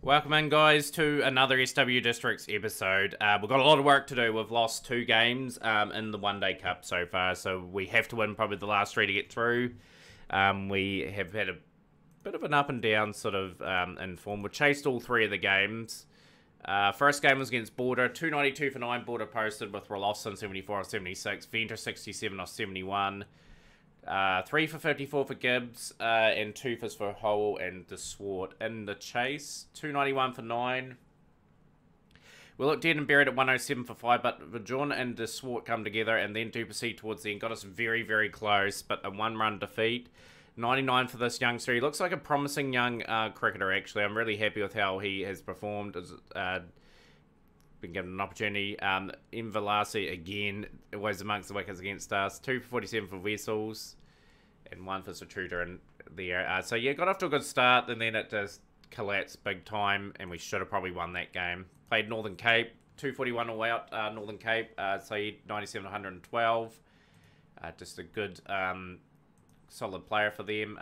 Welcome in, guys, to another SW Districts episode. We've got a lot of work to do. We've lost 2 games in the One Day Cup so far, so we have to win probably the last 3 to get through. We have had a bit of an up and down sort of in form. We chased all 3 of the games. First game was against Border, 292 for 9. Border posted with Rolofson 74 off 76, Venter 67 off 71. 3 for 54 for Gibbs, and 2 for Hole and the Swart in the chase. 291 for 9. We looked dead and buried at 107 for 5, but Vajon and the Swart come together, and then Duplessis towards the end got us very, very close, but a 1-run defeat. 99 for this youngster. He looks like a promising young cricketer, actually. I'm really happy with how he has performed. Been given an opportunity. Invalasi again, always amongst the wickets against us. 2 for 47 for Vessels, and 1 for Satruta in there. So yeah, got off to a good start, and then it just collapsed big time, and we should have probably won that game. Played Northern Cape, 241 all out. Northern Cape, Saeed 97 112. Just a good, solid player for them.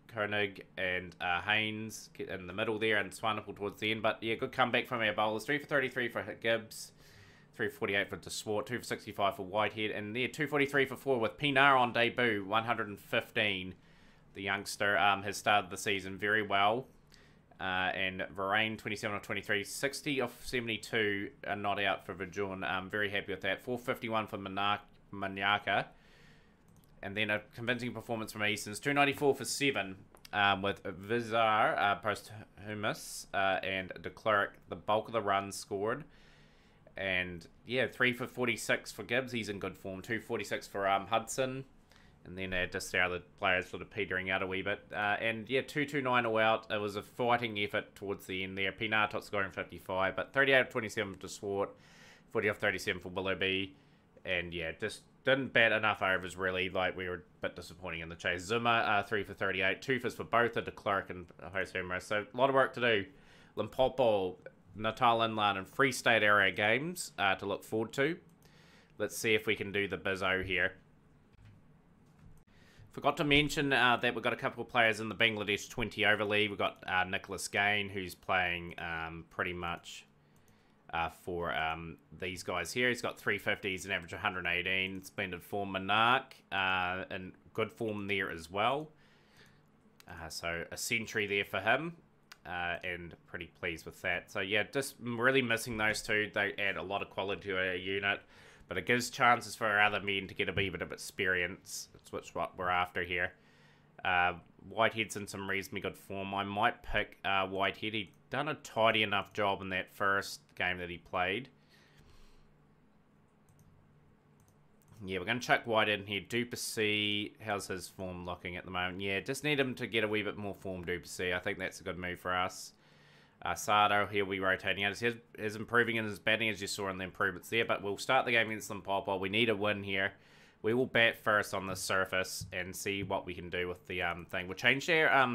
Koenig and Haynes get in the middle there, and Swanepoel towards the end. But yeah, good comeback from our bowlers. 3 for 33 for Gibbs, 3 for 48 for De Swart, 2 for 65 for Whitehead, and there 243 for 4 with Pinar on debut, 115. The youngster has started the season very well. And Varane 27 off 23, 60 off 72 are not out for Vajon. I'm very happy with that. 451 for Manyaka. And then a convincing performance from Easton's. 294 for 7 with Vizar, posthumous, and De Klerk. The bulk of the runs scored. And yeah, 3 for 46 for Gibbs. He's in good form. 246 for Hudson. And then just the other players sort of petering out a wee bit. And yeah, 229 all out. It was a fighting effort towards the end there. Pinar top scoring 55. But 38 of 27 for Swart. 40 off 37 for Willoughby. And yeah, just didn't bat enough overs, really. Like, we were a bit disappointing in the chase. Zuma, 3 for 38. 2 for both De Klerk and Host. So, a lot of work to do. Limpopo, Natal Inland, and Free State area games to look forward to. Let's see if we can do the bizzo here. Forgot to mention that we've got a couple of players in the Bangladesh 20 over league. We've got Nicholas Gain, who's playing pretty much for these guys here. He's got 350s, an average of 118. Splendid form. Monarch in good form there as well. So a century there for him, and pretty pleased with that. So yeah, just really missing those two. They add a lot of quality to our unit, but it gives chances for our other men to get a wee bit of experience. That's what we're after here. Whitehead's in some reasonably good form. I might pick Whitehead. He'd done a tidy enough job in that first game that he played. Yeah, we're going to chuck Whitehead in here. Duplessis, how's his form looking at the moment? Yeah, just need him to get a wee bit more form, Duplessis. I think that's a good move for us. Sardo, he'll be rotating out. He's improving in his batting, as you saw in the improvements there, but we'll start the game against Limpopo. We need a win here. We will bat first on the surface and see what we can do with the thing. We'll change our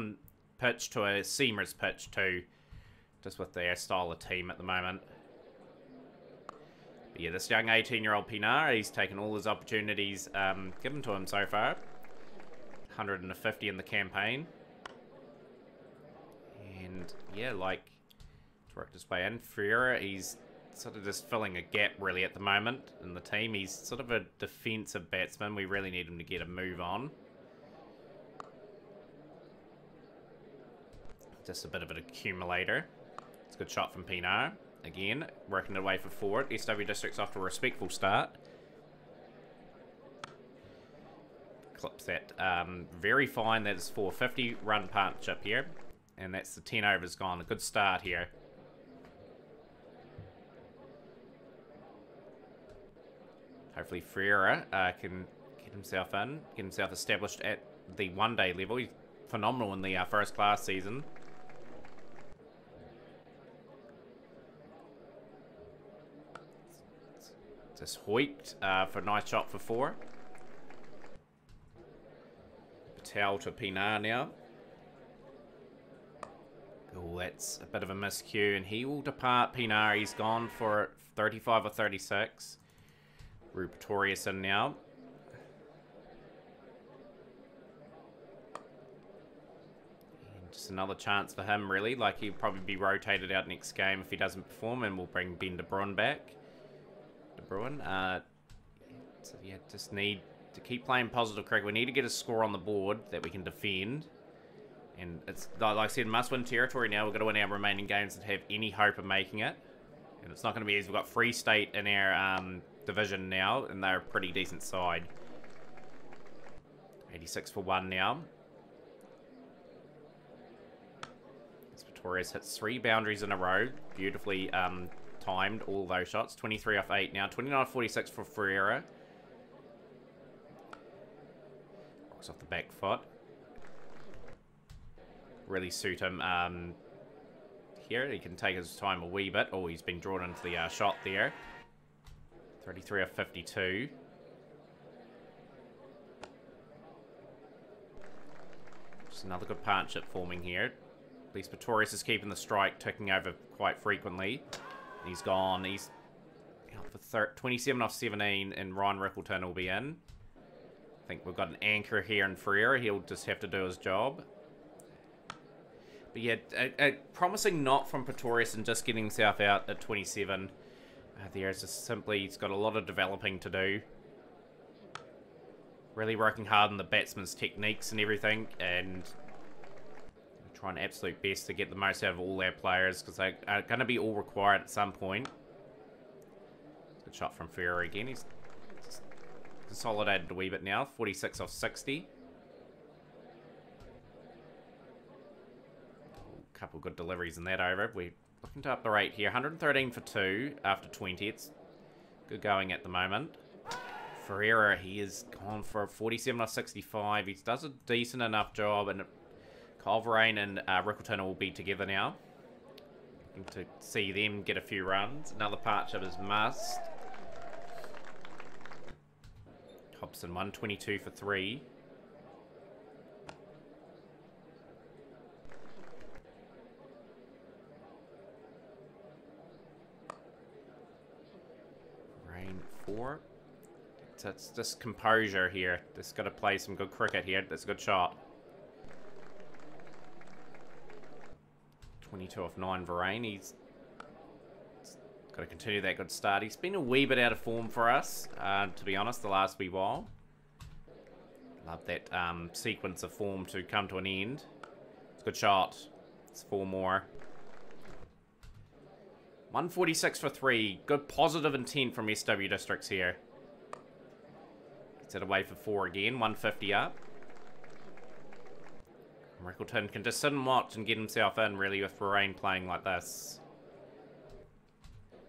pitch to a seamers pitch too, just with their style of team at the moment. But yeah, this young 18-year-old Pinar, he's taken all his opportunities given to him so far. 150 in the campaign. And yeah, like, to work his way in. Ferreira, he's sort of just filling a gap really at the moment in the team. He's sort of a defensive batsman. We really need him to get a move on. Just a bit of an accumulator. It's a good shot from Pinar. Again, working away for 4. SW District's off to a respectful start. Clips that very fine. That's for 50 run partnership here. And that's the 10 overs gone. A good start here. Hopefully Ferreira can get himself in, get himself established at the one-day level. He's phenomenal in the first class season. Just Hoyt for a nice shot for 4. Patel to Pinar now. Oh, that's a bit of a miscue, and he will depart. Pinar, he's gone for 35 or 36. Rupertorius in now. Just another chance for him, really. Like, he'll probably be rotated out next game if he doesn't perform, and we'll bring Ben De Bruyne back. De Bruyne. So, yeah, just need to keep playing positive cricket. We need to get a score on the board that we can defend. And it's, like I said, must-win territory now. We've got to win our remaining games and have any hope of making it. And it's not going to be easy. We've got Free State in our division now, and they're a pretty decent side. 86 for 1 now. Victoria's hits 3 boundaries in a row. Beautifully timed, all those shots. 23 off 8 now. 29-46 for Ferreira. Rocks off the back foot. Really suit him here. He can take his time a wee bit. Oh, he's been drawn into the shot there. 33 off 52. Just another good partnership forming here. At least Pretorius is keeping the strike ticking over quite frequently. He's gone. He's out for 27 off 17, and Ryan Rickleton will be in. I think we've got an anchor here in Ferreira. He'll just have to do his job. But yeah, a promising knot from Pretorius and just getting himself out at 27. There's just simply, he's got a lot of developing to do. Really working hard on the batsman's techniques and everything, and trying absolute best to get the most out of all our players, because they are going to be all required at some point. Good shot from Ferreira again. He's consolidated a wee bit now. 46 off 60. A couple good deliveries in that over. We're looking to up the rate here. 113 for 2 after 20. It's good going at the moment. Ferreira, he is gone for 47 off 65. He does a decent enough job, and Culverane and Rickleton will be together now. Looking to see them get a few runs. Another partnership is must. Hobson 122 for 3. Rain 4. It's just composure here. Just got to play some good cricket here. That's a good shot. 22 off 9 Varane. He's got to continue that good start. He's been a wee bit out of form for us, to be honest, the last wee while. Love that sequence of form to come to an end. It's a good shot. It's 4 more. 146 for 3. Good positive intent from SW Districts here. Gets it away for 4 again. 150 up. Rickleton can just sit and watch and get himself in, really, with Varane playing like this.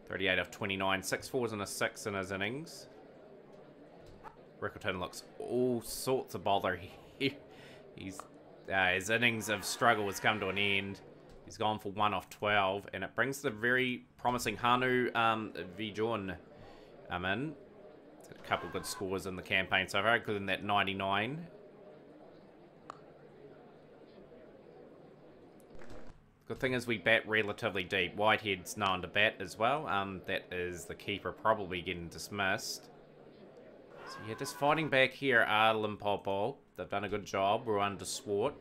38 off 29. 6 fours and a 6 in his innings. Rickleton looks all sorts of bother. His innings of struggle has come to an end. He's gone for 1 off 12, and it brings the very promising Hanu Vijon in. A couple good scores in the campaign so far, including that 99. Good thing is we bat relatively deep. Whitehead's known to bat as well. That is the keeper probably getting dismissed. So yeah, just fighting back here are Limpopo. They've done a good job. We're under Swart.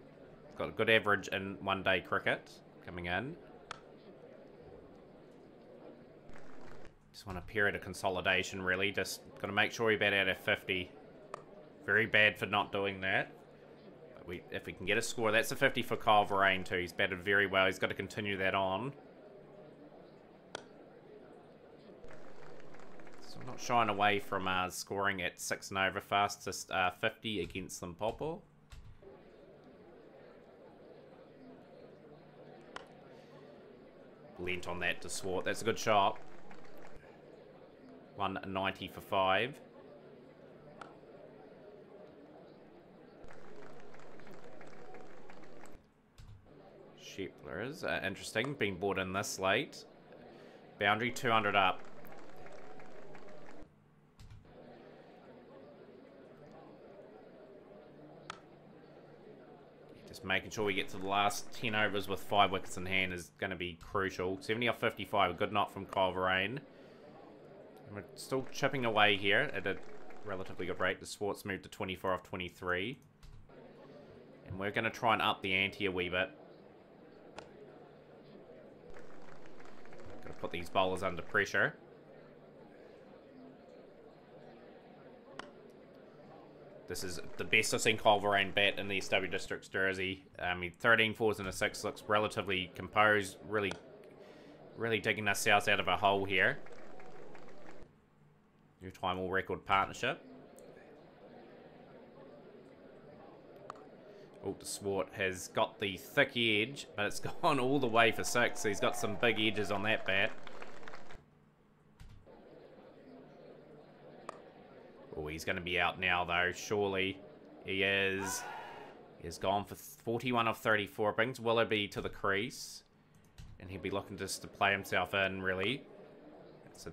Got a good average in one-day cricket coming in. Just want a period of consolidation, really. Just got to make sure we bat out at 50. Very bad for not doing that. But if we can get a score, that's a 50 for Kyle Varane too. He's batted very well. He's got to continue that on. So I'm not shying away from scoring at 6 and over. Fastest 50 against Limpopo. Lent on that to Swart. That's a good shot. 190 for 5. Shepler is interesting, being brought in this late. Boundary 200 up. Just making sure we get to the last 10 overs with 5 wickets in hand is going to be crucial. 70 off 55, a good knot from Kyle Varane. We're still chipping away here at a relatively good rate. The Swartz moved to 24 off 23. And we're going to try and up the ante a wee bit. put these bowlers under pressure. This is the best I've seen Culverine bat in the SW Districts jersey. 13 fours and a 6 looks relatively composed, really digging ourselves out of a hole here. New time all record partnership. Oh, the Swart has got the thick edge, but it's gone all the way for 6, so he's got some big edges on that bat. Oh, he's going to be out now, though, surely. He is. He's gone for 41 of 34. Brings Willoughby to the crease. And he'll be looking just to play himself in, really. It's a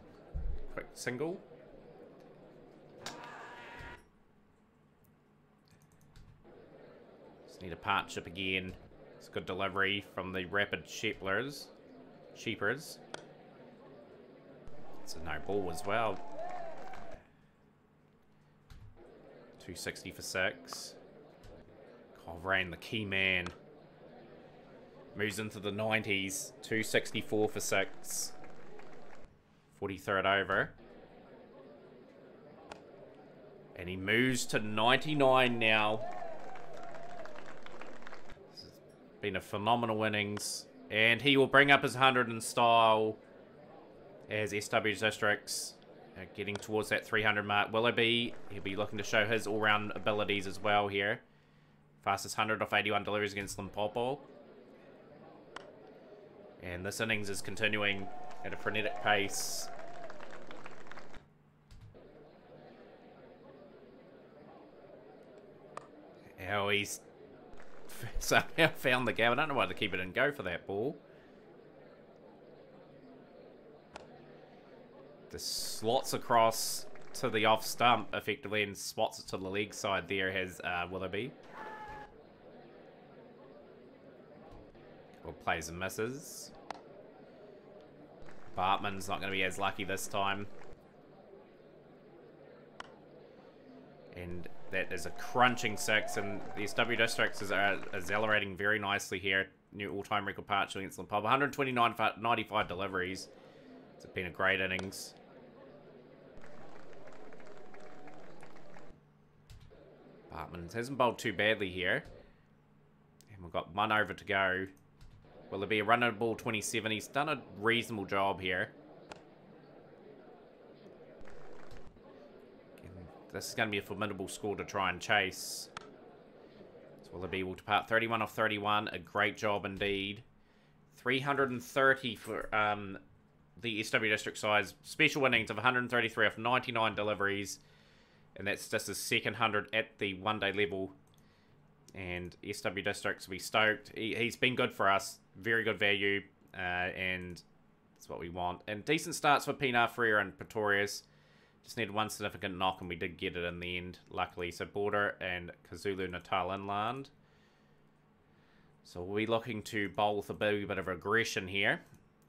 quick single. Just need a partnership again. It's a good delivery from the rapid Sheepers. It's a no ball as well. 260 for 6. Culverine, the key man. Moves into the 90s. 264 for 6. 43rd over. And he moves to 99 now. This has been a phenomenal innings. And he will bring up his 100 in style as SW Districts getting towards that 300 mark. Willoughby, he'll be looking to show his all-round abilities as well here. Fastest 100 off 81 deliveries against Limpopo. And this innings is continuing at a frenetic pace. How he's somehow found the gap. I don't know why to keep it and go for that ball. This slots across to the off stump effectively and spots it to the leg side there has Willoughby. Or plays and misses. Bartman's not going to be as lucky this time. And that is a crunching 6, and the SW Districts is accelerating very nicely here. New all-time record partnership against Limpopo. 129 for 95 deliveries. It's been a great innings. Bartman hasn't bowled too badly here. And we've got 1 over to go. Will there be a run at ball 27? He's done a reasonable job here. This is going to be a formidable score to try and chase. So Willoughby will depart 31 off 31. A great job indeed. 330 for the SW District size. Special innings of 133 off 99 deliveries. And that's just his second 100 at the one-day level. And SW Districts will be stoked. He's been good for us. Very good value. And that's what we want. And decent starts for Pinar Freire and Pretorius. Just needed one significant knock, and we did get it in the end, luckily. So Border and KwaZulu Natal Inland. So we'll be looking to bowl with a bit of aggression here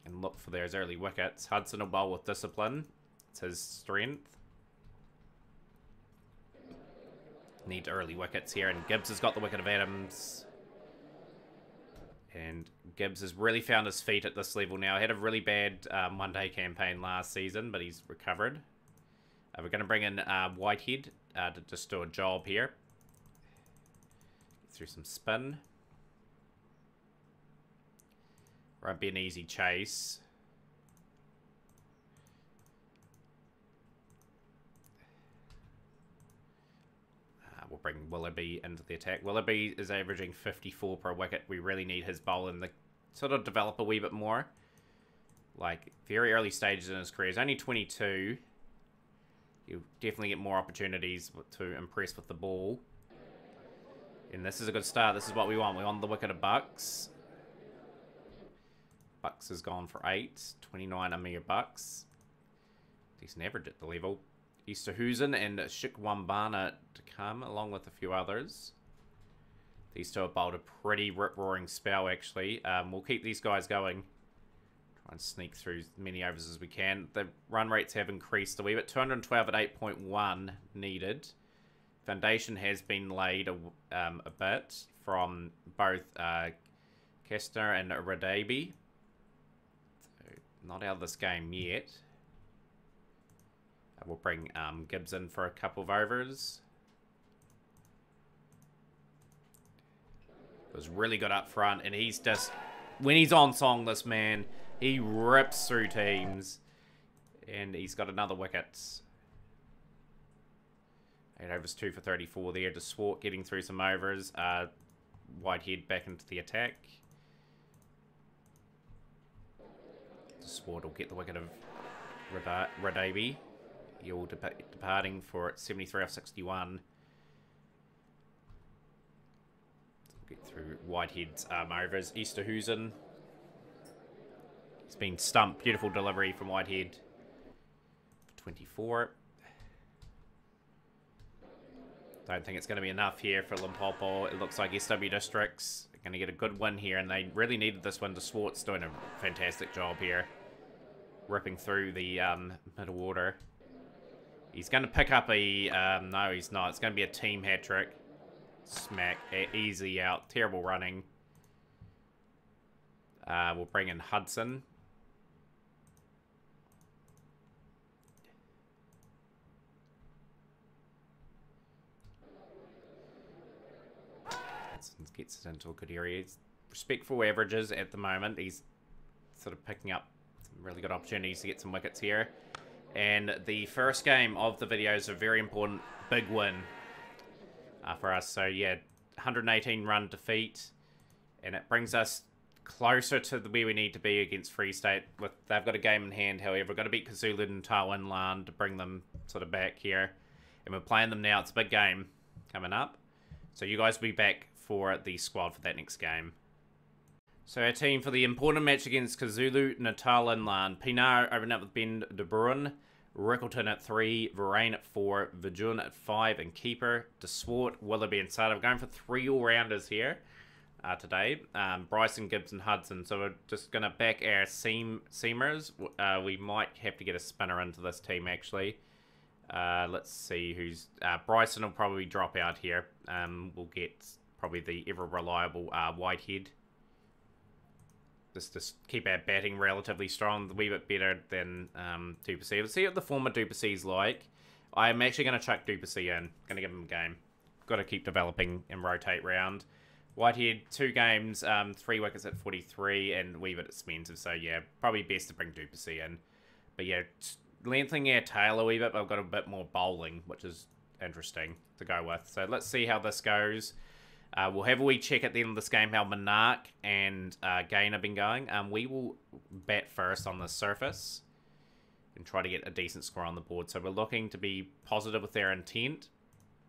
and look for those early wickets. Hudson will bowl with discipline. It's his strength. Need early wickets here, and Gibbs has got the wicket of Adams. And Gibbs has really found his feet at this level now. He had a really bad one-day campaign last season, but he's recovered. We're going to bring in Whitehead to just do a job here. Get through some spin. Won't be an easy chase. We'll bring Willoughby into the attack. Willoughby is averaging 54 per wicket. We really need his bowling to sort of develop a wee bit more. Like, very early stages in his career. He's only 22. You'll definitely get more opportunities to impress with the ball. And this is a good start. This is what we want. We want the wicket of Bucks. Bucks has gone for 8. 29 Amir Bucks. Decent average at the level. Easterhuizen and Shikwambana to come, along with a few others. These two have bowled a pretty rip-roaring spell, actually. We'll keep these guys going. Try and sneak through as many overs as we can. The run rates have increased a wee bit. 212 at 8.1 needed. Foundation has been laid a bit from both Kestner and Radabi. So not out of this game yet. We'll bring Gibbs in for a couple of overs. It was really good up front, and he's just, when he's on song, this man, he rips through teams. And he's got another wicket. 8 overs, 2 for 34 there. DeSwart getting through some overs. Whitehead back into the attack. DeSwart will get the wicket of Radaby. You're departing for 73 off 61. Get through Whitehead's overs. Easterhuizen. He's been stumped. Beautiful delivery from Whitehead. 24. Don't think it's going to be enough here for Limpopo. It looks like SW Districts are going to get a good win here, and they really needed this one. DeSwart's doing a fantastic job here, ripping through the middle order. He's going to pick up a... no, he's not. It's going to be a team hat-trick. Smack. Easy out. Terrible running. We'll bring in Hudson. Gets it into a good area. He's respectful averages at the moment. He's sort of picking up some really good opportunities to get some wickets here. And the first game of the video is a very important big win for us. So yeah, 118 run defeat, and it brings us closer to where we need to be against Free State. They've got a game in hand, however. We've got to beat KwaZulu and Natal Inland to bring them sort of back here. And we're playing them now. It's a big game coming up. So you guys will be back for the squad for that next game. So our team for the important match against KwaZulu Natal Inland. Pinar opening up with Ben De Bruin, Rickleton at 3, Varane at 4, Vijun at 5, and keeper DeSwart, Willoughby, and Sada. We're going for 3 all-rounders here today. Bryson, Gibbs, and Hudson. So we're just going to back our seamers. We might have to get a spinner into this team, actually. Let's see who's... Bryson will probably drop out here. We'll get probably the ever-reliable Whitehead. Just to keep our batting relatively strong, a wee bit better than Duplessis. Let's see what the former Duplessis like. I'm actually going to chuck Duplessis in. Going to give him a game. Got to keep developing and rotate round. Whitehead, 2 games, 3 wickets at 43, and a wee bit expensive. So yeah, probably best to bring Duplessis in. But yeah, lengthening our tail a wee bit, but I've got a bit more bowling, which is interesting to go with. So let's see how this goes. We'll have a wee check at the end of this game how Monarch and Gain have been going. We will bat first on the surface and try to get a decent score on the board. So we're looking to be positive with their intent.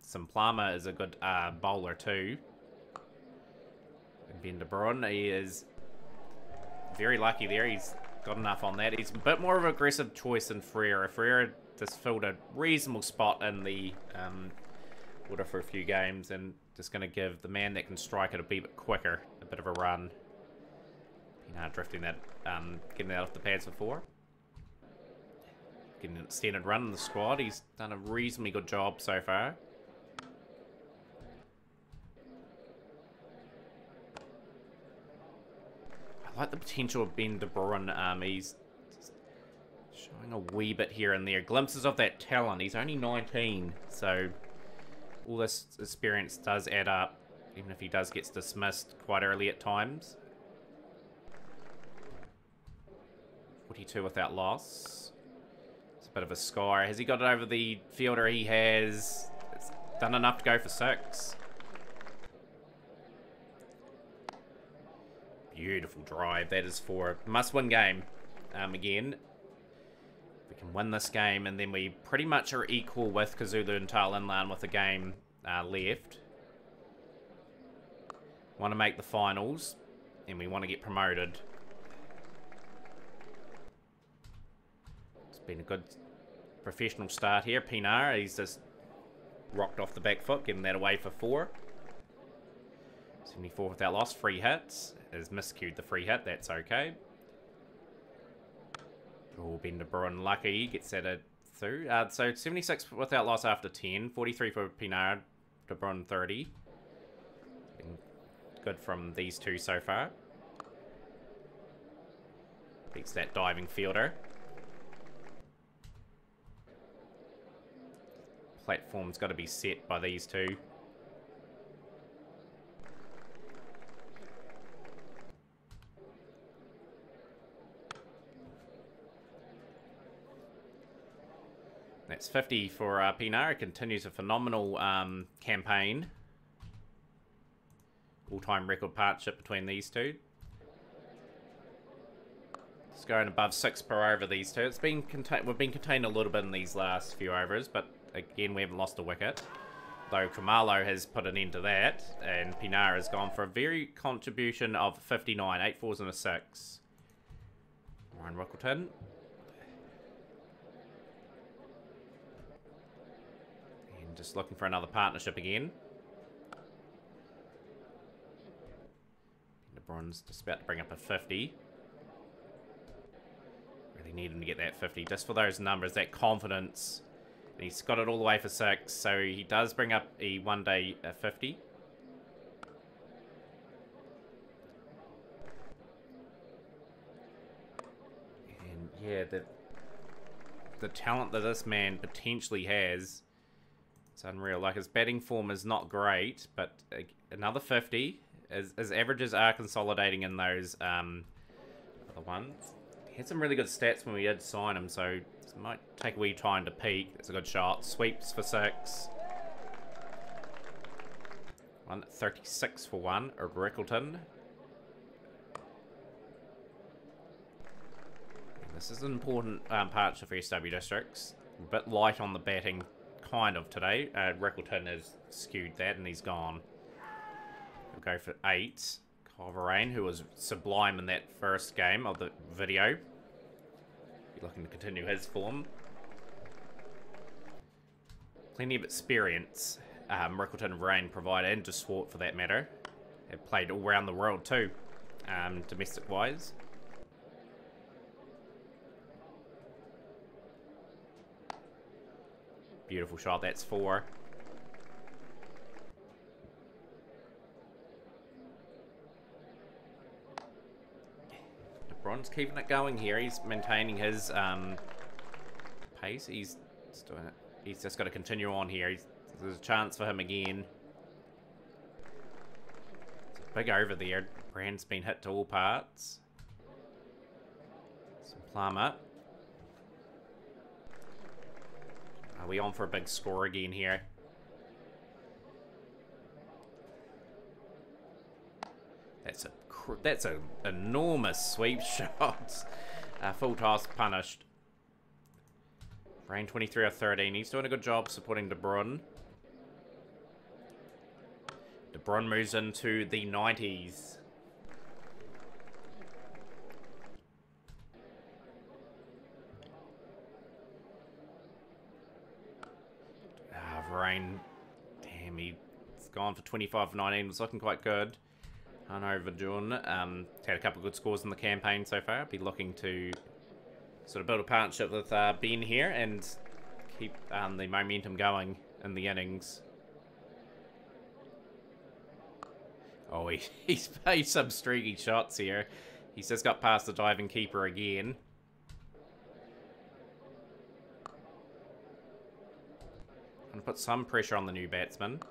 Simplama is a good bowler too. And Ben De Bruin, he is very lucky there. He's got enough on that. He's a bit more of an aggressive choice than Frere. Frere just filled a reasonable spot in the order for a few games, and just going to give the man that can strike it a bit quicker a bit of a run. Drifting that, getting that off the pads before. Getting an extended run in the squad. He's done a reasonably good job so far. I like the potential of Ben De Bruin. He's showing a wee bit here and there. Glimpses of that talent. He's only 19, so all this experience does add up, even if he does get dismissed quite early at times. 42 without loss. It's a bit of a scar. Has he got it over the fielder? He has. It's done enough to go for 6. Beautiful drive. That is for a must-win game. Again, we can win this game, and then we pretty much are equal with KwaZulu and Natal Inland with a game left. Want to make the finals, and we want to get promoted. It's been a good professional start here. Pinar, he's just rocked off the back foot, getting that away for 4. 74 without loss. Free hits. Has miscued the free hit. That's okay. Oh, Ben De Bruin lucky. Gets that through. So 76 without loss after 10. 43 for Pinar. De Bruin 30. Been good from these two so far. Beats that diving fielder. Platform's got to be set by these two. That's 50 for Pinar. Continues a phenomenal campaign. All-time record partnership between these two. It's going above 6 per over, these two. It's been we've been contained a little bit in these last few overs, but again, we haven't lost a wicket. Though Kamalo has put an end to that, and Pinar has gone for a very contribution of 59, 8 fours and a 6. Ryan Rickleton. And just looking for another partnership again. LeBron's just about to bring up a 50. Really need him to get that 50, just for those numbers, that confidence. And he's got it all the way for 6, so he does bring up a one-day 50. And yeah, the talent that this man potentially has, it's unreal. Like, his batting form is not great, but another 50. His averages are consolidating in those other ones. He had some really good stats when we did sign him, so it might take a wee time to peak. It's a good shot. Sweeps for 6. 136 for 1. Rickleton. This is an important partnership for SW Districts. A bit light on the batting, kind of, today. Rickleton has skewed that, and he's gone. We'll go for 8. Culverane, who was sublime in that first game of the video. Be looking to continue his form. Plenty of experience. Rickleton and Varane provide, and DeSwart for that matter. They've played all around the world too, domestic-wise. Beautiful shot, that's 4. LeBron's keeping it going here. He's maintaining his pace. He's just got to continue on here. There's a chance for him again. It's a big over there. Brand's been hit to all parts. Some Plummer. Are we on for a big score again here? That's an enormous sweep shot. Full toss punished. Rain 23 or 13. He's doing a good job supporting De Bruyne. De Bruyne moves into the 90s. Rain, damn, he's gone for 25 for 19. It's looking quite good. Hanover Jun had a couple of good scores in the campaign so far. Be looking to sort of build a partnership with Ben here and keep the momentum going in the innings. Oh, he's played some streaky shots here. He's just got past the diving keeper again. Going to put some pressure on the new batsman.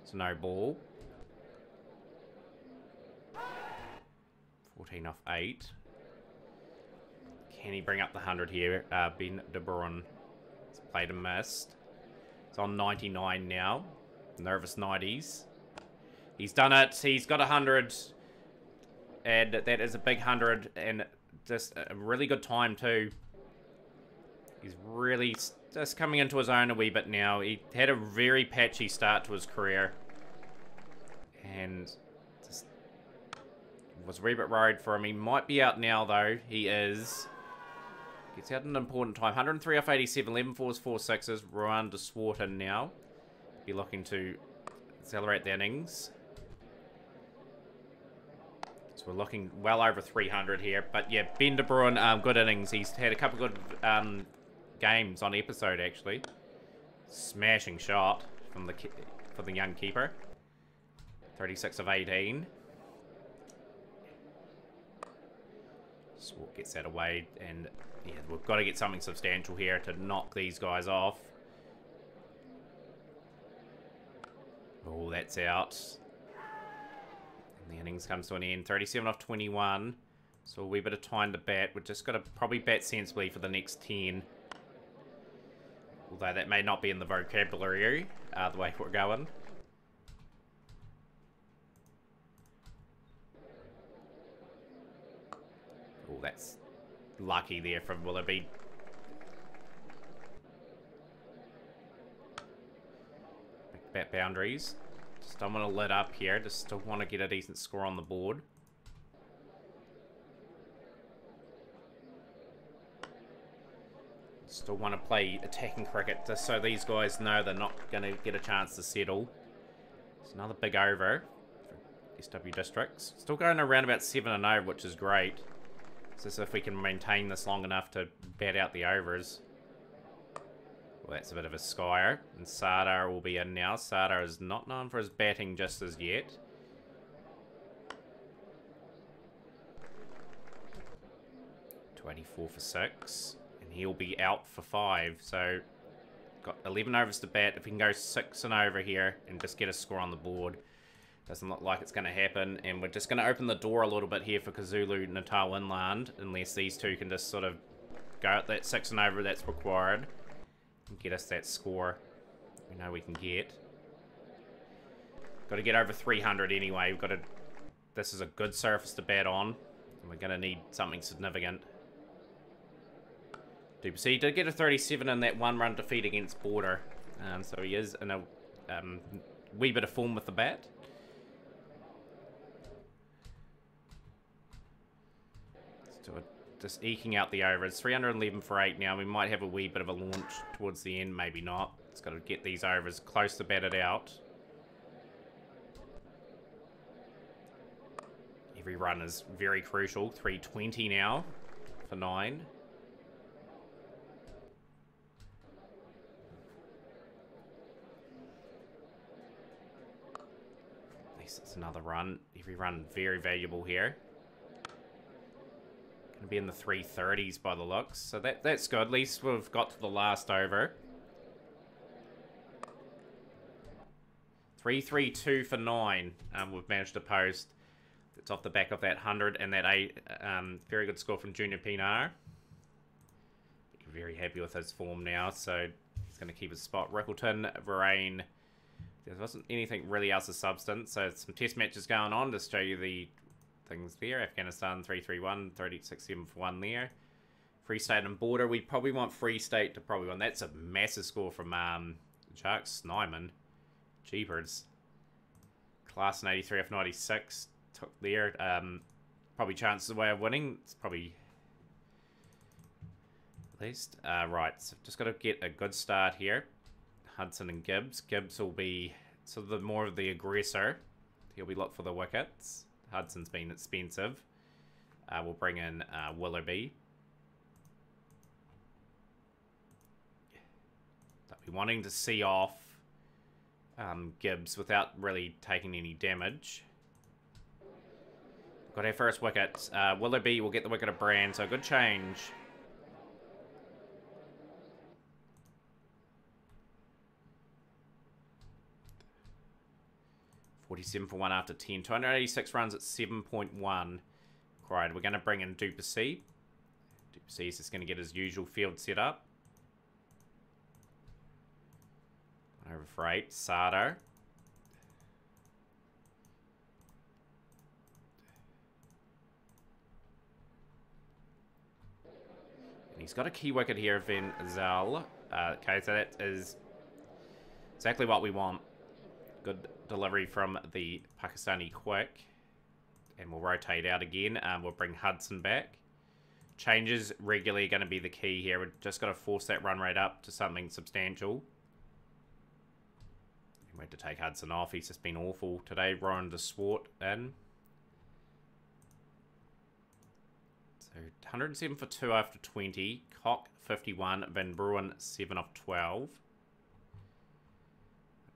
It's no ball. 14 off 8. Can he bring up the 100 here? Ben De Bruyne. He's played and missed. It's on 99 now. Nervous 90s. He's done it. He's got 100. And that is a big 100. And just a really good time too. He's really just coming into his own a wee bit now. He had a very patchy start to his career. And just was a wee bit worried for him. He might be out now though. He is. Gets out at an important time. 103 off 87. 11 fours, 4 sixes. Rowan de Swarton now. Be looking to accelerate the innings. So we're looking well over 300 here. But yeah, Ben De Bruyne, good innings. He's had a couple of good games on episode actually. Smashing shot from for the young keeper. 36 of 18. Swart gets that away, and yeah, we've got to get something substantial here to knock these guys off. Oh, that's out. And the innings comes to an end. 37 off 21. So a wee bit of time to bat. We're just got to probably bat sensibly for the next 10. Although that may not be in the vocabulary, the way we're going. Oh, that's lucky there from Willoughby. Bat boundaries. Just don't want to let up here. Just still want to get a decent score on the board. Still want to play attacking cricket just so these guys know they're not going to get a chance to settle. It's another big over for SW Districts. Still going around about 7-0, which is great. It's just if we can maintain this long enough to bat out the overs. Well, that's a bit of a skyer. And Sardar will be in now. Sardar is not known for his batting just as yet. .24 for 6. And he'll be out for 5. So, got 11 overs to bat. If we can go 6 and over here and just get a score on the board. Doesn't look like it's going to happen. And we're just going to open the door a little bit here for KwaZulu Natal Inland. Unless these two can just sort of go at that 6 and over that's required. And get us that score we know we can get. Got to get over 300 anyway. We've got to... This is a good surface to bat on. And we're going to need something significant. Duplessis did get a 37 in that 1-run defeat against Border. So he is in a wee bit of form with the bat. Just eking out the overs. 311 for 8 now. We might have a wee bit of a launch towards the end. Maybe not. It's got to get these overs close to batted out. Every run is very crucial. 320 now for 9. At least it's another run. Every run very valuable here. Going to be in the 330s by the looks. So that's good. At least we've got to the last over. 332 for 9. We've managed to post. It's off the back of that 100 and that 8. Very good score from Junior Pinar. Very happy with his form now. So he's going to keep his spot. Rickleton, Varane. There wasn't anything really else of substance. So some test matches going on to show you the things there. Afghanistan 3-3-1, 36-7 for 1 there. Free State and Border. We probably want Free State to probably win. That's a massive score from Jacques Snyman. Jeepers. Class in 83 off 96 took there. Probably chances away of winning. It's probably at least. Right, so just got to get a good start here. Hudson and Gibbs. Gibbs will be sort of the more of the aggressor. He'll be looked for the wickets. Hudson's been expensive. We'll bring in Willoughby. They'll be wanting to see off Gibbs without really taking any damage. Got our first wicket. Willoughby will get the wicket of Brand, so good change. .47 for 1 after 10. 286 runs at 7.1. Right, we're going to bring in Duplessis. Duplessis is just going to get his usual field set up. Over for 8. Sardar. And he's got a key wicket here, Van Zal. Okay, so that is exactly what we want. Good delivery from the Pakistani quick. And we'll rotate out again. We'll bring Hudson back. Changes regularly going to be the key here. We've just got to force that run rate up to something substantial. We had to take Hudson off. He's just been awful today. Ryan de Swart in. So 107 for 2 after 20. Cock 51. Van Bruin 7 off 12.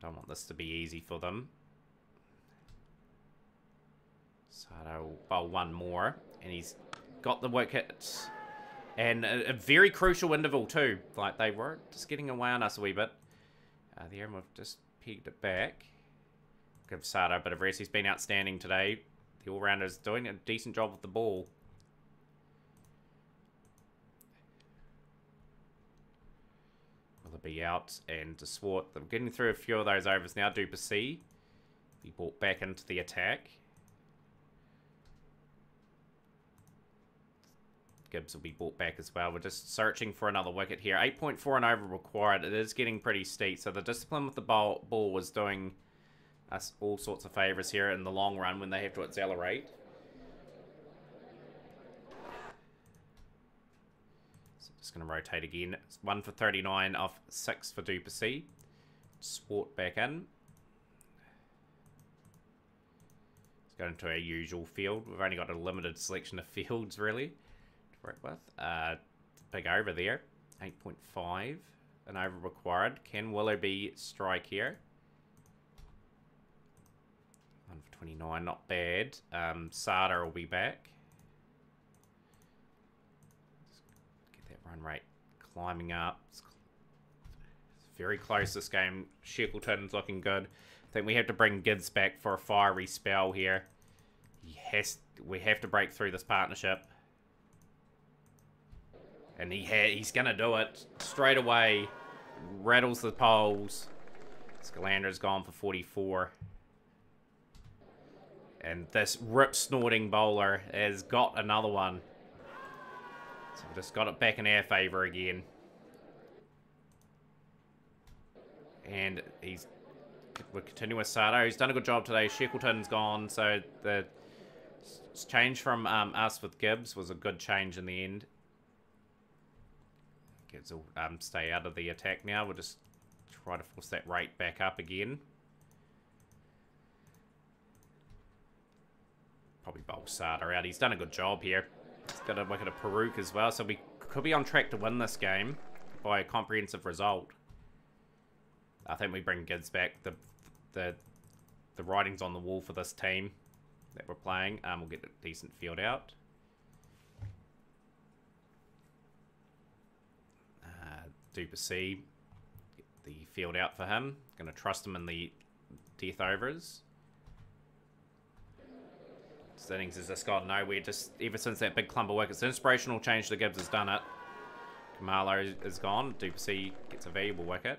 Don't want this to be easy for them. So they'll bowl one more. And he's got the wicket. And a very crucial interval too. Like, they were just getting away on us a wee bit. There, and we've just pegged it back. Give Sada a bit of rest. He's been outstanding today. The all-rounder's doing a decent job with the ball. Will it be out? And to Swart. They're getting through a few of those overs now. Duplessis be brought back into the attack. Gibbs will be brought back as well. We're just searching for another wicket here. 8.4 and over required. It is getting pretty steep. So the discipline with the ball was doing us all sorts of favours here in the long run when they have to accelerate. So just going to rotate again. It's 1 for 39 off 6 for Duplessis. Swart back in. Let's go into our usual field. We've only got a limited selection of fields really work with. Big over there. 8.5 and over required. Can Willoughby strike here? 1 for 29, not bad. Sada will be back. Get that run rate climbing up. It's very close this game. Shackleton's looking good. I think we have to bring Gibbs back for a fiery spell here. We have to break through this partnership. And he's going to do it straight away. Rattles the poles. Scalander's gone for 44. And this rip-snorting bowler has got another one. So we've just got it back in our favour again. And we're continuing with Sato. He's done a good job today. Shackleton's gone. So the change from us with Gibbs was a good change in the end. Gibbs will stay out of the attack now. We'll just try to force that rate back up again. Probably bowl Sada out. He's done a good job here. He's got a wicket of Peruk as well. So we could be on track to win this game by a comprehensive result. I think we bring Gibbs back. The writing's on the wall for this team that we're playing. We'll get a decent field out. Duplessis, get the field out for him. Going to trust him in the death overs. This innings has just gone nowhere. Just ever since that big clump of wickets, inspirational change to Gibbs has done it. Kamalo is gone. Duplessis gets a valuable wicket.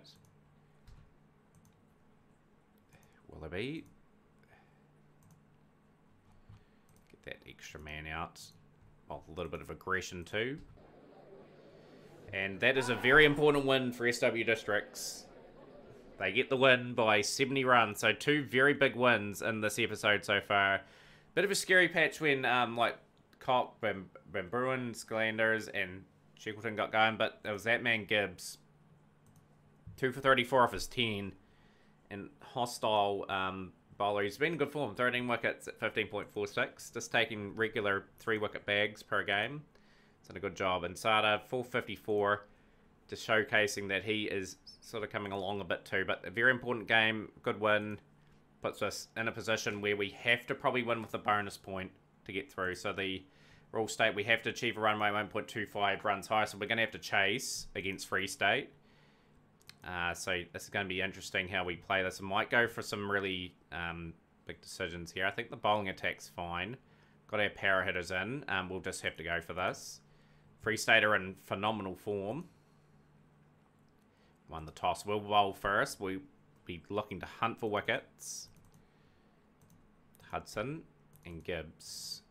Willoughby. Get that extra man out. Well, a little bit of aggression too. And that is a very important win for SW Districts. They get the win by 70 runs. So 2 very big wins in this episode so far. Bit of a scary patch when like Cock, Van Bruin, Scalanders and Shackleton got going. But it was that man Gibbs. 2 for 34 off his 10. And hostile bowler. He's been in good form. 13 wickets at 15.46. Just taking regular 3-wicket bags per game. Done a good job. And Sada, 454, just showcasing that he is sort of coming along a bit too. But a very important game, good win, puts us in a position where we have to probably win with a bonus point to get through. So the rule state, we have to achieve a run rate 1.25 runs higher. So we're going to have to chase against Free State. So this is going to be interesting how we play this. I might go for some really big decisions here. I think the bowling attack's fine. Got our power hitters in. We'll just have to go for this. Free State are in phenomenal form. Won the toss. We'll bowl first. We'll be looking to hunt for wickets. Hudson and Gibbs.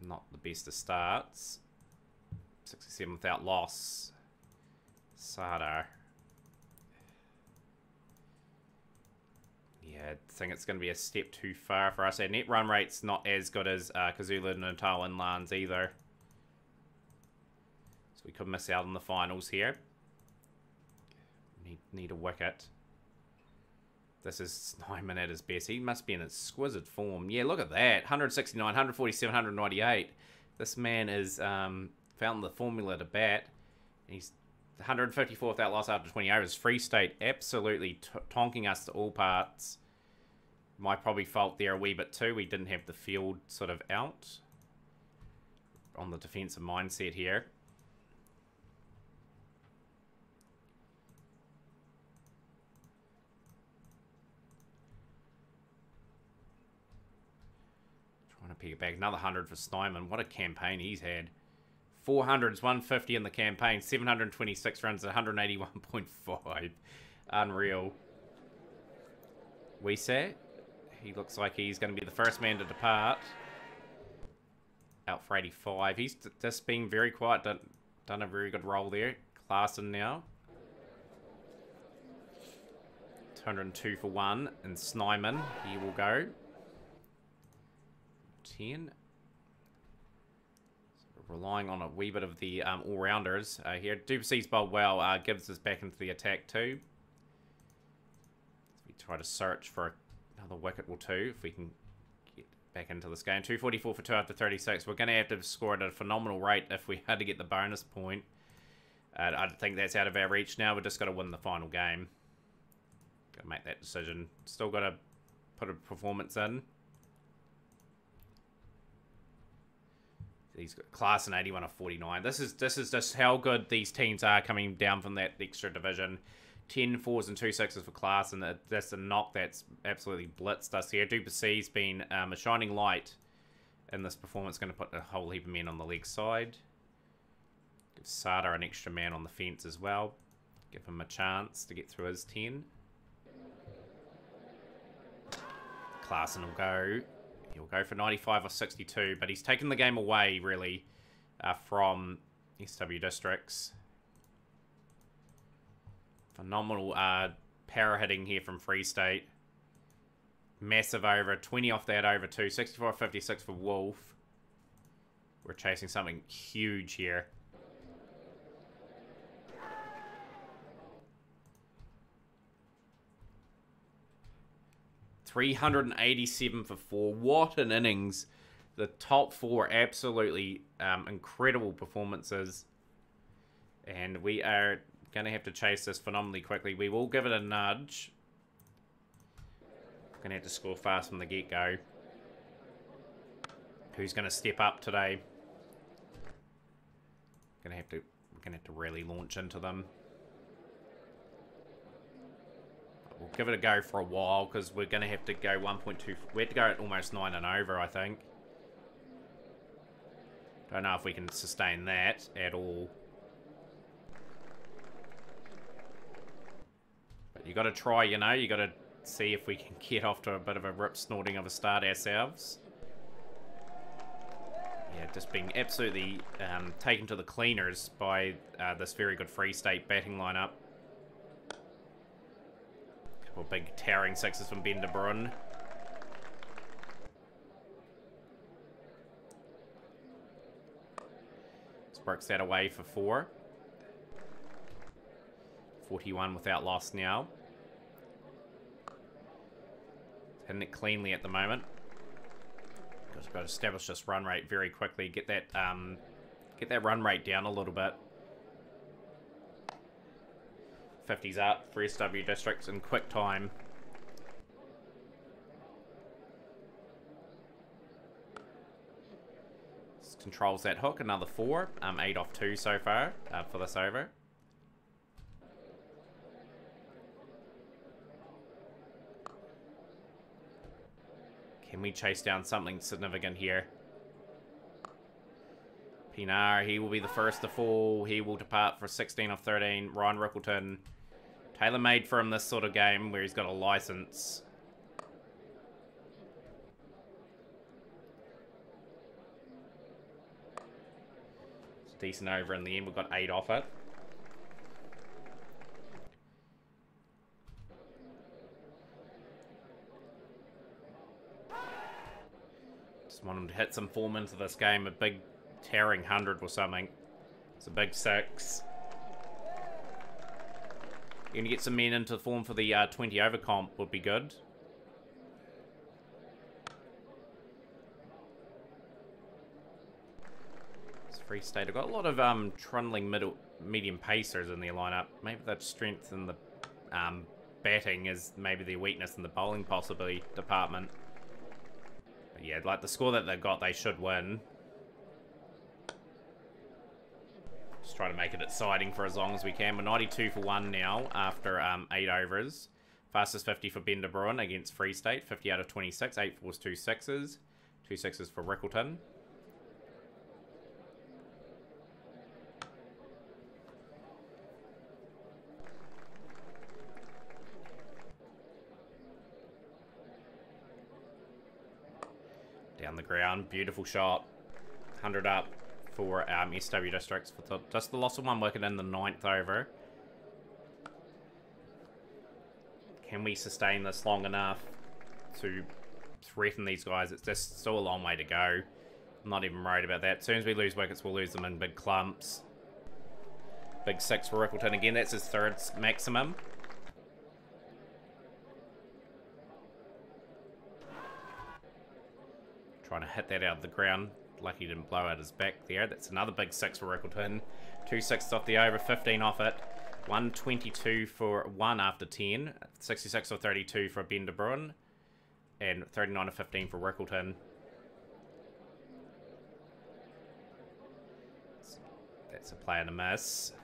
Not the best of starts. 67 without loss. Sada. Yeah, I think it's going to be a step too far for us. Our net run rate's not as good as KwaZulu Natal Inlands either. So we could miss out on the finals here. Need a wicket. This is Snyman at his best. He must be in exquisite form. Yeah, look at that. 169, 147, 198. This man is found the formula to bat. He's 154 without loss after 20 overs. Free State absolutely tonking us to all parts. 1 for 34 off that last out to 20 overs. Free State absolutely tonking us to all parts. My probably fault there a wee bit too. We didn't have the field sort of out on the defensive mindset here. Trying to pick it back. Another 100 for Snyman. What a campaign he's had. 400s, 150 in the campaign. 726 runs at 181.5. Unreal. Weesat. He looks like he's going to be the first man to depart. Out for 85. He's just been very quiet. Done a very good role there. Klaassen now. 202 for 1. And Snyman, he will go. 10. So relying on a wee bit of the all-rounders here. Duplessis bowled well. Gibbs is back into the attack too. So we try to search for another wicket or two if we can get back into this game. 244 for 2 after 36. We're going to have to score at a phenomenal rate if we had to get the bonus point. I think that's out of our reach now. We've just got to win the final game. Got to make that decision. Still got to put a performance in. He's got class in 81 of 49. This is just how good these teams are coming down from that extra division. 10 4s and 2 6s for class, and that's a knock that's absolutely blitzed us here. Duplessis been a shining light in this performance. Going to put a whole heap of men on the leg side. Give Sada an extra man on the fence as well. Give him a chance to get through his 10. Klaassen will go. He'll go for 95 or 62, but he's taken the game away, really, from SW Districts. Phenomenal power hitting here from Free State. Massive over. 20 off that over too. 64-56 for Wolf. We're chasing something huge here. $387 for 4. What an innings. The top 4 absolutely incredible performances. And we are going to have to chase this phenomenally quickly. We will give it a nudge. Going to have to score fast from the get-go. Who's going to step up today? We're going to have to really launch into them. We'll give it a go for a while because we're going to have to go 1.2. We have to go at almost 9 and over, I think. Don't know if we can sustain that at all. But you got to try, you know. You got to see if we can get off to a bit of a rip snorting of a start ourselves. Yeah, just being absolutely taken to the cleaners by this very good Free State batting lineup. Couple big towering sixes from Ben de Bruin. Works that away for 4. 41 without loss now. Hitting it cleanly at the moment. Just got to establish this run rate very quickly. Get that run rate down a little bit. 50s up for SW Districts in quick time. Controls that hook, another 4. 8 off 2 so far for this over. Can we chase down something significant here? Pinar, he will be the first to fall. He will depart for 16 off 13. Ryan Rickleton, tailor-made for him this sort of game where he's got a license. Decent over in the end. We've got 8 off it. Just want him to hit some form into this game. A big towering 100 or something. It's a big 6. You're going to get some men into form for the 20 over comp would be good. Free State. I've got a lot of trundling medium pacers in their lineup. Maybe they'd strengthen the batting is maybe their weakness in the bowling possibly department. But yeah, like the score that they've got, they should win. Just trying to make it exciting for as long as we can. We're 92 for 1 now after 8 overs. Fastest 50 for Ben de Bruin against Free State. 50 out of 26. 8 fours, 2 sixes. 2 sixes for Rickleton. Down the ground. Beautiful shot. 100 up for SW Districts. For just the loss of 1 wicket in the 9th over. Can we sustain this long enough to threaten these guys? It's just still a long way to go. I'm not even worried about that. As soon as we lose wickets, we'll lose them in big clumps. Big 6 for Rickleton again. That's his 3rd maximum. Trying to hit that out of the ground. Lucky he didn't blow out his back there. That's another big 6 for Rickleton. 2 sixes off the over, 15 off it. 122 for 1 after 10. 66 or 32 for Ben de Bruin. And 39 or 15 for Rickleton. That's a play and a miss.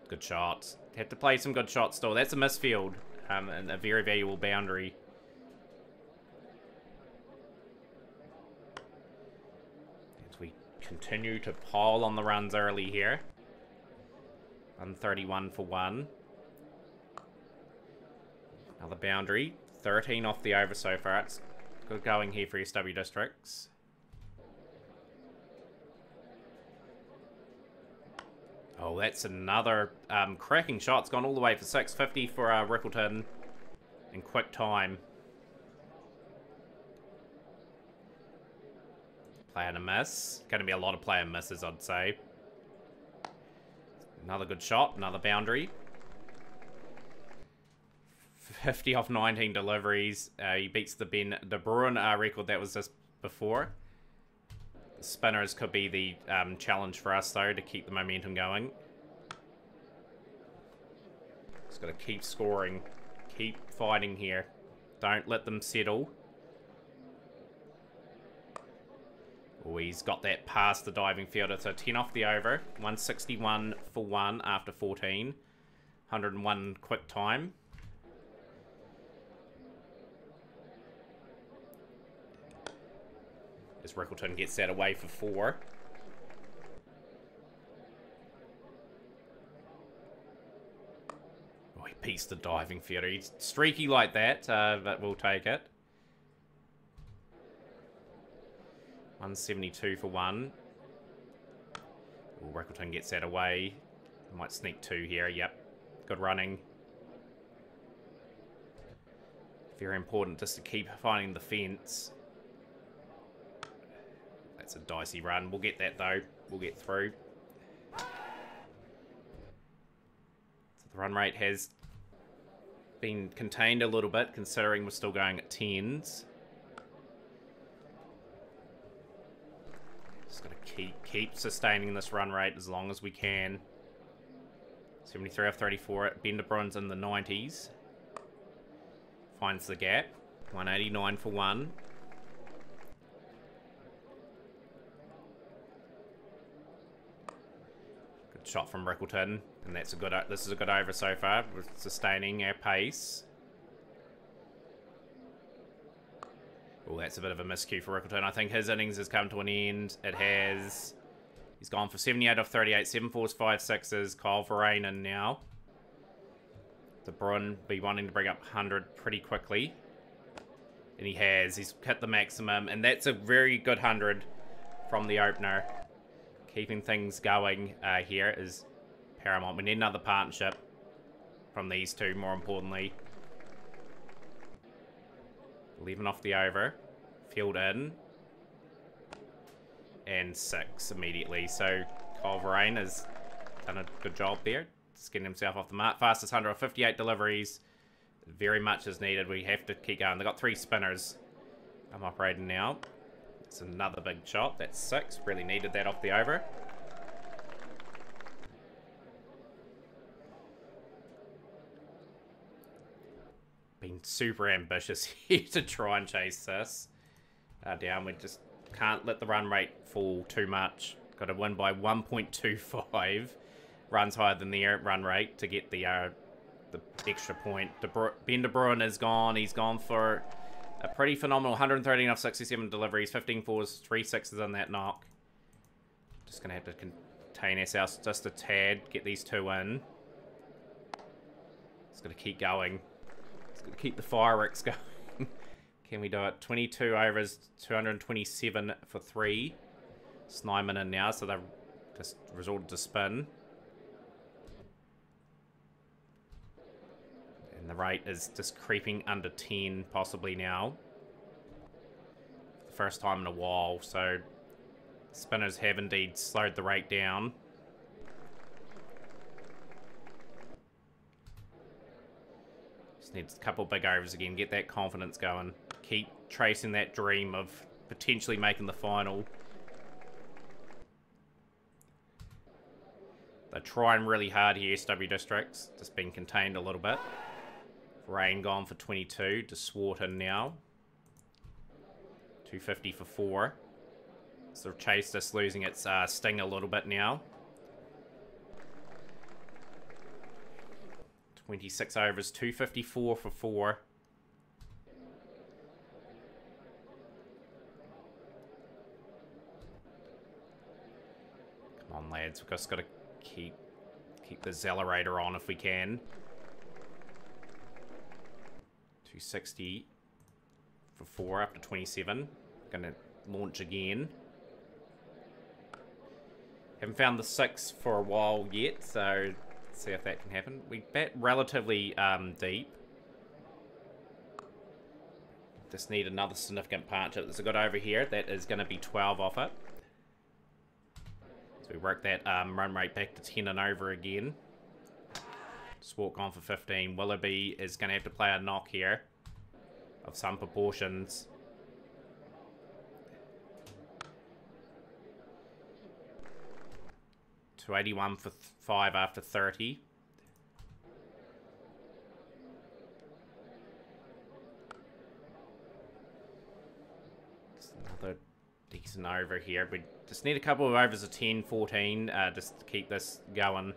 Good shots. Had to play some good shots still. That's a misfield. And a very valuable boundary. Continue to pile on the runs early here. 131 for 1. Another boundary. 13 off the over so far. It's good going here for SW Districts. Oh, that's another cracking shot. It's gone all the way for 650 for Rickleton in quick time. Play and a miss. Going to be a lot of play and misses, I'd say. Another good shot. Another boundary. 50 off 19 deliveries. He beats the Ben de Bruin record that was just before. The spinners could be the challenge for us, though, to keep the momentum going. Just got to keep scoring. Keep fighting here. Don't let them settle. Oh, he's got that past the diving fielder. So 10 off the over. 161 for 1 after 14. 101 quick time. As Rickleton gets that away for 4. Oh, he pieced the diving fielder. He's streaky like that, but we'll take it. 172 for 1. Oh, Rickleton gets that away. Might sneak 2 here. Yep. Good running. Very important just to keep finding the fence. That's a dicey run. We'll get that, though. We'll get through. So the run rate has been contained a little bit, considering we're still going at 10s. Just got to keep sustaining this run rate as long as we can. 73 off 34. Ben de Bruin's in the 90s. Finds the gap. 189 for 1. Good shot from Rickleton, and that's a good. This is a good over so far. We're sustaining our pace. Oh, that's a bit of a miscue for Rickleton. I think his innings has come to an end. It has. He's gone for 78 off 38. 7 fours, 5 sixes. Kyle Verrain in now. De Bruin be wanting to bring up 100 pretty quickly. And he has. He's hit the maximum. And that's a very good 100 from the opener. Keeping things going here is paramount. We need another partnership from these two, more importantly. 11 off the over. Field in. And 6 immediately. So Kyle Verrain has done a good job there. Just getting himself off the mark. Fastest 100 off 58 deliveries. Very much is needed. We have to keep going. They've got 3 spinners. I'm operating now. It's another big shot. That's 6. Really needed that off the over. being super ambitious here to try and chase this down. We just can't let the run rate fall too much. Got to win by 1.25 runs higher than the run rate to get the extra point. Ben De Bruyne is gone. He's gone for a pretty phenomenal 113 off 67 deliveries, 15 fours, 3 sixes on that knock. Just going to have to contain ourselves just a tad, get these two in. It's going to keep going. It's going to keep the fireworks going. Can we do it? 22 overs, 227 for 3. Snyman in now, so they've just resorted to spin. And the rate is just creeping under 10 possibly now. For the first time in a while, so spinners have indeed slowed the rate down. Just needs a couple big overs again, get that confidence going. Keep tracing that dream of potentially making the final. They're trying really hard here, SW Districts. Just being contained a little bit. Rain gone for 22 to Swarton now. 250 for 4. So Chase just losing its sting a little bit now. 26 overs, 254 for 4. Come on, lads. We've just got to keep the accelerator on if we can. 260 for 4 after 27. Gonna launch again. Haven't found the 6 for a while yet, so let's see if that can happen. We bat relatively deep. Just need another significant partnership. There's a good over here. That is going to be 12 off it. So we work that run rate back to 10 and over again. Swart gone for 15. Willoughby is going to have to play a knock here of some proportions. To 81 for 5 after 30. Just another decent over here. We just need a couple of overs of 10, 14 just to keep this going.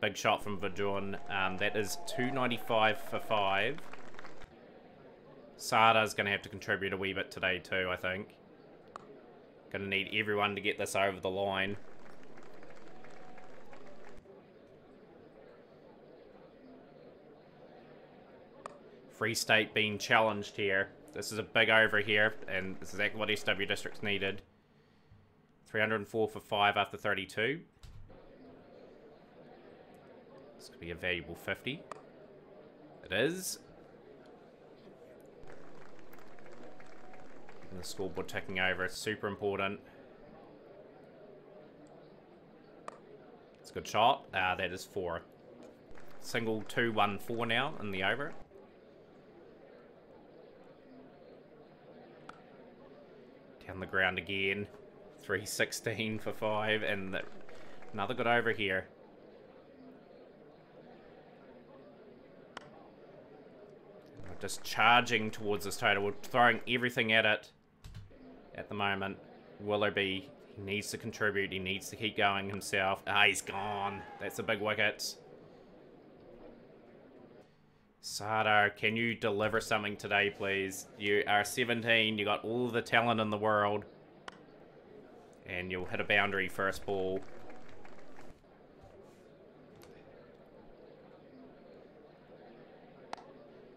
Big shot from Verdun. That is 295 for 5. Sada's going to have to contribute a wee bit today too, I think. Going to need everyone to get this over the line. Free State being challenged here. This is a big over here, and this is exactly what SW Districts needed. 304 for 5 after 32. This could be a valuable 50. It is. And the scoreboard ticking over. It's super important. It's a good shot. That is 4. Single 2-1-4 now in the over. Down the ground again. 316 for 5. And another good over here. We're just charging towards this total. We're throwing everything at it at the moment. Willoughby, he needs to contribute. He needs to keep going himself. Ah, he's gone. That's a big wicket. Sada, can you deliver something today, please? You are 17. You got all the talent in the world. And you'll hit a boundary first ball.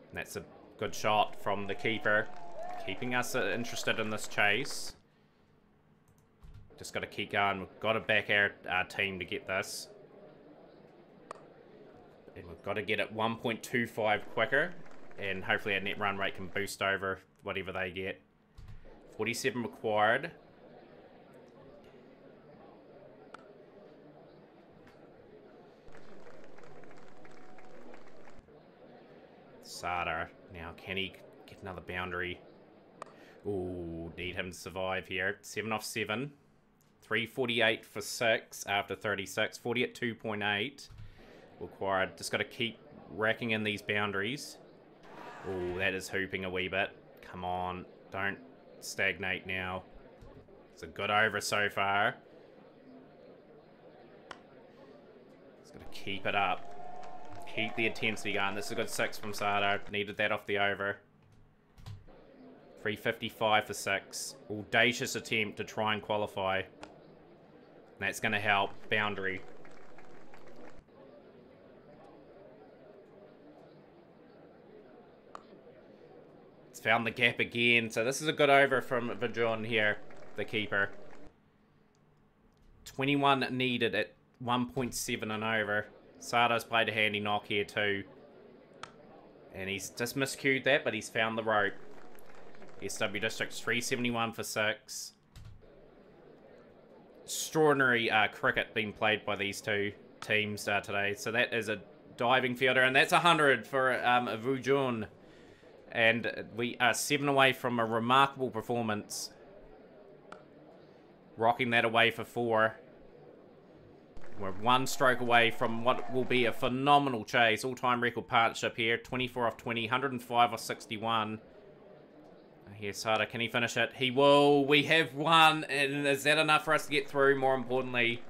And that's a good shot from the keeper. Keeping us interested in this chase. Just got to keep going. We've got to back our team to get this. And we've got to get it 1.25 quicker. And hopefully our net run rate can boost over whatever they get. 47 required. Sada. Now, can he get another boundary? Ooh, need him to survive here. 7 off 7. 348 for 6 after 36. 40 at 2.8. Required. Just got to keep racking in these boundaries. Oh, that is hooping a wee bit. Come on. Don't stagnate now. It's a good over so far. It's got to keep it up. Keep the intensity going. This is a good 6 from Sato. Needed that off the over. 355 for 6. Audacious attempt to try and qualify. And that's going to help. Boundary. It's found the gap again. So this is a good over from Vajon here, the keeper. 21 needed at 1.7 and over. Sato's played a handy knock here too. And he's just miscued that, but he's found the rope. SW Districts 371 for 6. Extraordinary cricket being played by these two teams today. So that is a diving fielder, and that's 100 for Vujun. And we are 7 away from a remarkable performance. Rocking that away for 4. We're 1 stroke away from what will be a phenomenal chase. All-time record partnership here. 24 off 20, 105 off 61. Here's Sato. Can he finish it? He will. We have won. And is that enough for us to get through? More importantly,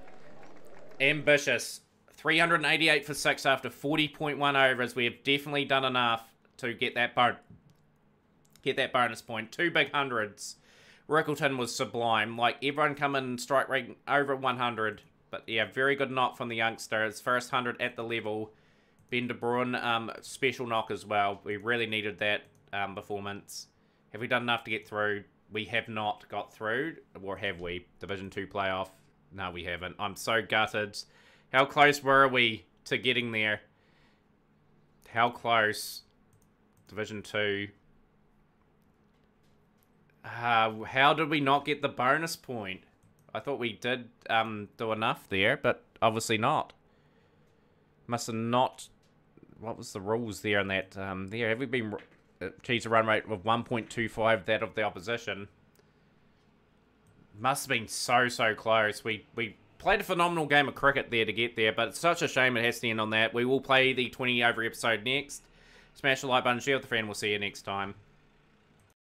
ambitious. 388 for 6 after 40.1 overs. We have definitely done enough to get that bonus point. 2 big hundreds. Rickleton was sublime. Like, everyone come in strike rate over 100. But yeah, very good knock from the youngster. His first 100 at the level. Ben de Bruin, special knock as well. We really needed that performance. Have we done enough to get through? We have not got through. Or have we? Division 2 playoff? No, we haven't. I'm so gutted. How close were we to getting there? How close? Division 2. How did we not get the bonus point? I thought we did do enough there, but obviously not. Must have not... What was the rules there on that? There, have we been... achieved a run rate of 1.25 that of the opposition. Must have been so close. We played a phenomenal game of cricket there to get there, but it's such a shame it has to end on that. We will play the 20 over episode next. Smash the like button, share with a friend. We'll see you next time.